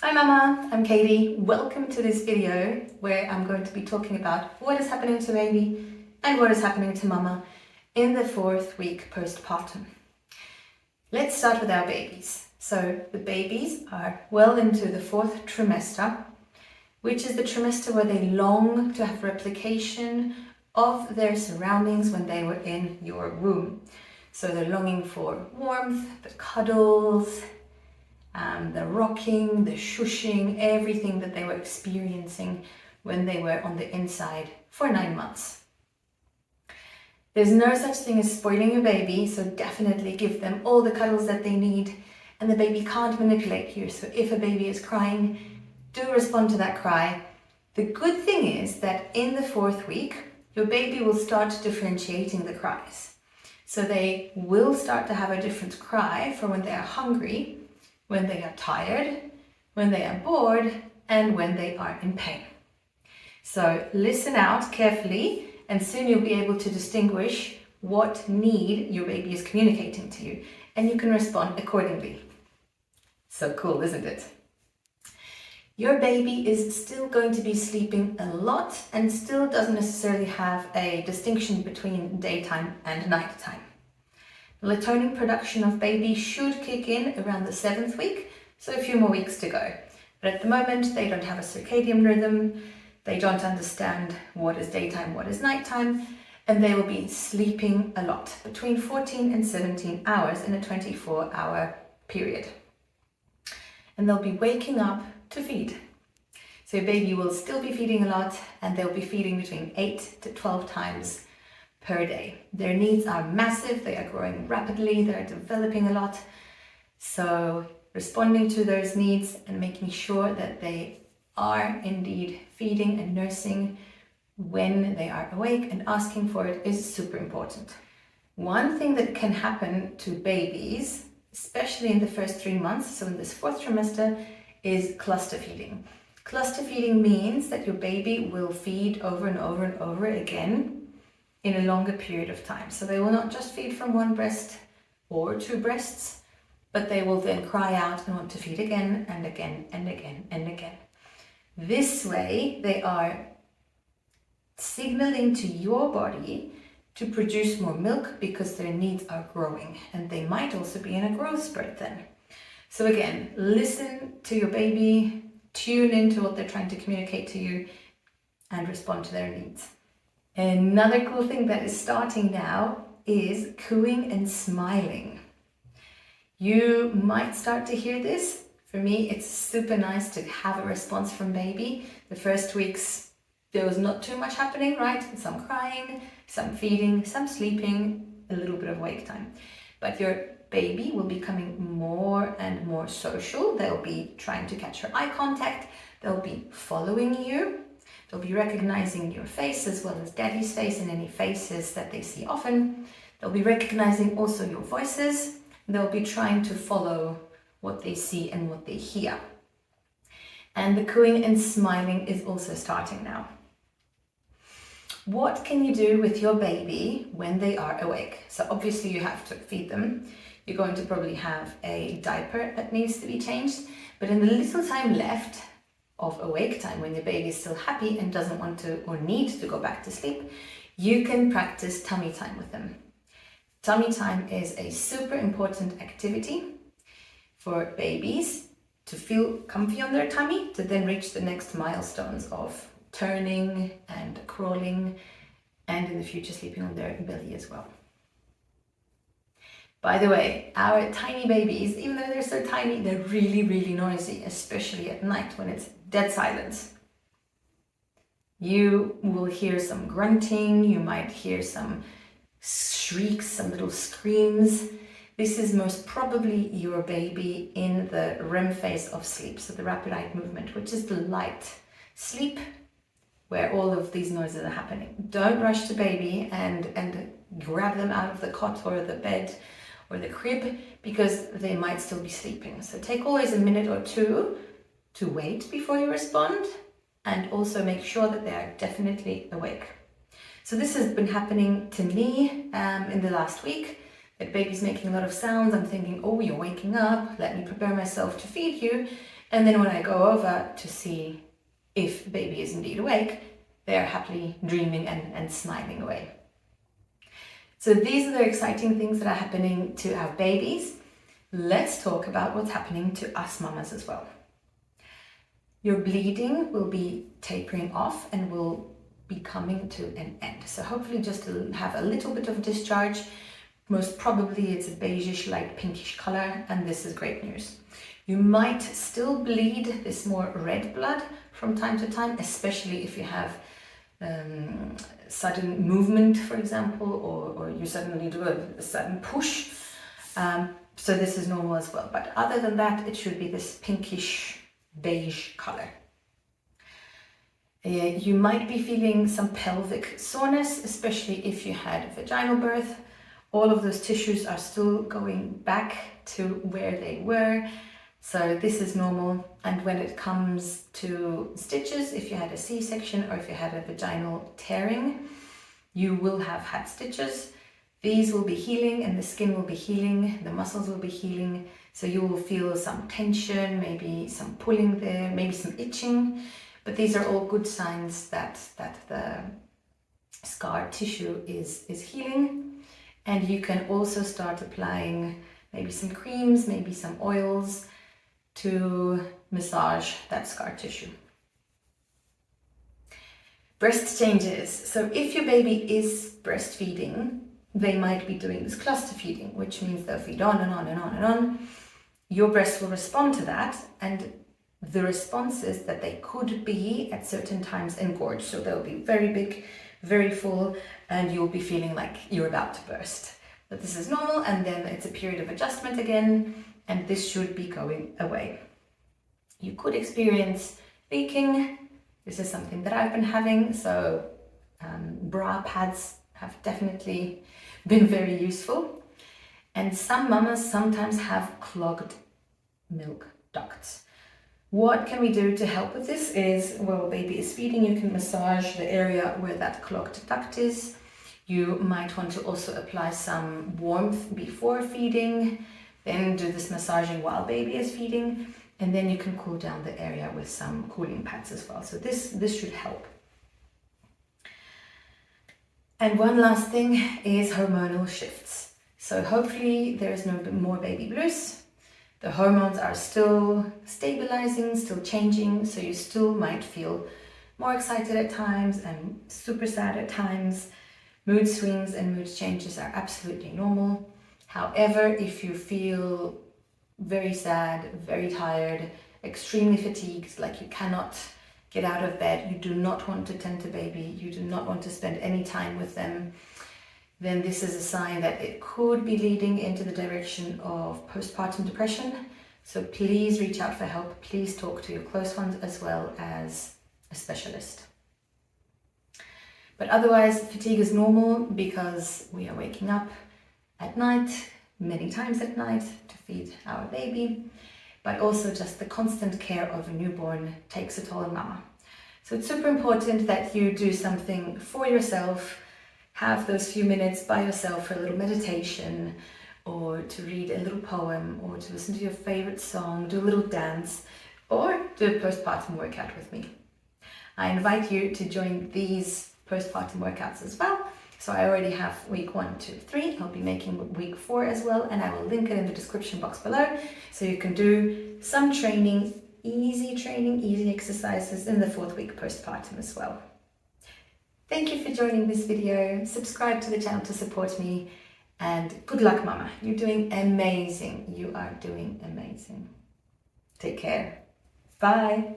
Hi Mama, I'm Katie. Welcome to this video where I'm going to be talking about what is happening to baby and what is happening to Mama in the 4th week postpartum. Let's start with our babies. So the babies are well into the 4th trimester, which is the trimester where they long to have replication of their surroundings when they were in your womb. So they're longing for warmth, the cuddles, the rocking, the shushing, everything that they were experiencing when they were on the inside for 9 months. There's no such thing as spoiling your baby, so definitely give them all the cuddles that they need, and the baby can't manipulate you. So if a baby is crying, do respond to that cry. The good thing is that in the 4th week, your baby will start differentiating the cries. So they will start to have a different cry for when they are hungry, when they are tired, when they are bored, and when they are in pain. So listen out carefully, and soon you'll be able to distinguish what need your baby is communicating to you, and you can respond accordingly. So cool, isn't it? Your baby is still going to be sleeping a lot and still doesn't necessarily have a distinction between daytime and nighttime. Melatonin production of baby should kick in around the 7th week, so a few more weeks to go. But at the moment, they don't have a circadian rhythm, they don't understand what is daytime, what is nighttime, and they will be sleeping a lot, between 14 and 17 hours in a 24-hour period. And they'll be waking up to feed. So your baby will still be feeding a lot, and they'll be feeding between 8 to 12 times per day. Their needs are massive, they are growing rapidly, they're developing a lot. So responding to those needs and making sure that they are indeed feeding and nursing when they are awake and asking for it is super important. One thing that can happen to babies, especially in the first 3 months, so in this 4th trimester, is cluster feeding. Cluster feeding means that your baby will feed over and over and over again in a longer period of time. So they will not just feed from one breast or 2 breasts, but they will then cry out and want to feed again and again and again and again. This way they are signaling to your body to produce more milk because their needs are growing, and they might also be in a growth spurt then. So again, listen to your baby, tune into what they're trying to communicate to you, and respond to their needs. Another cool thing that is starting now is cooing and smiling. You might start to hear this. For me, it's super nice to have a response from baby. The first weeks, there was not too much happening, right? Some crying, some feeding, some sleeping, a little bit of wake time. But your baby will be becoming more and more social. They'll be trying to catch your eye contact. They'll be following you. They'll be recognizing your face as well as daddy's face and any faces that they see often. They'll be recognizing also your voices. They'll be trying to follow what they see and what they hear. And the cooing and smiling is also starting now. What can you do with your baby when they are awake? So obviously you have to feed them. You're going to probably have a diaper that needs to be changed, but in the little time left of awake time, when your baby is still happy and doesn't want to or need to go back to sleep, you can practice tummy time with them. Tummy time is a super important activity for babies to feel comfy on their tummy, to then reach the next milestones of turning and crawling, and in the future sleeping on their belly as well. By the way, our tiny babies, even though they're so tiny, they're really, really noisy, especially at night when it's dead silence. You will hear some grunting, you might hear some shrieks, some little screams. This is most probably your baby in the REM phase of sleep, so the rapid eye movement, which is the light sleep where all of these noises are happening. Don't rush the baby and grab them out of the cot or the bed or the crib, because they might still be sleeping. So take always a minute or two to wait before you respond, and also make sure that they are definitely awake. So this has been happening to me in the last week, that baby's making a lot of sounds. I'm thinking, oh, you're waking up, let me prepare myself to feed you. And then when I go over to see if baby is indeed awake, they're happily dreaming and smiling away. So these are the exciting things that are happening to our babies. Let's talk about what's happening to us mamas as well. Your bleeding will be tapering off and will be coming to an end. So hopefully just to have a little bit of discharge. Most probably it's a beigeish, light pinkish color, and this is great news. You might still bleed this more red blood from time to time, especially if you have sudden movement, for example, or you suddenly do a sudden push. So this is normal as well. But other than that, it should be this pinkish beige color. You might be feeling some pelvic soreness, especially if you had vaginal birth. All of those tissues are still going back to where they were. So this is normal. And when it comes to stitches, if you had a C-section or if you had a vaginal tearing, you will have had stitches. These will be healing and the skin will be healing, the muscles will be healing. So you will feel some tension, maybe some pulling there, maybe some itching. But these are all good signs that the scar tissue is healing. And you can also start applying maybe some creams, maybe some oils to massage that scar tissue. Breast changes. So if your baby is breastfeeding, they might be doing this cluster feeding, which means they'll feed on and on and on and on. Your breast will respond to that, and the response is that they could be at certain times engorged. So they'll be very big, very full, and you'll be feeling like you're about to burst. But this is normal, and then it's a period of adjustment again, and this should be going away. You could experience leaking. This is something that I've been having, so bra pads have definitely been very useful. And some mamas sometimes have clogged milk ducts. What can we do to help with this is, while baby is feeding, you can massage the area where that clogged duct is. You might want to also apply some warmth before feeding, then do this massaging while baby is feeding, and then you can cool down the area with some cooling pads as well. So this should help. And one last thing is hormonal shifts. So hopefully there is no more baby blues. The hormones are still stabilizing, still changing, so you still might feel more excited at times and super sad at times. Mood swings and mood changes are absolutely normal. However, if you feel very sad, very tired, extremely fatigued, like you cannot get out of bed, you do not want to tend to baby, you do not want to spend any time with them, then this is a sign that it could be leading into the direction of postpartum depression. So please reach out for help. Please talk to your close ones as well as a specialist. But otherwise, fatigue is normal because we are waking up at night, many times at night, to feed our baby. But also just the constant care of a newborn takes a toll on mama. So it's super important that you do something for yourself, have those few minutes by yourself for a little meditation, or to read a little poem, or to listen to your favorite song, do a little dance, or do a postpartum workout with me. I invite you to join these postpartum workouts as well. So I already have week 1, 2, 3. I'll be making week 4 as well, and I will link it in the description box below. So you can do some training, easy exercises in the 4th week postpartum as well. Thank you for joining this video. Subscribe to the channel to support me, and good luck, mama. You're doing amazing. You are doing amazing. Take care. Bye.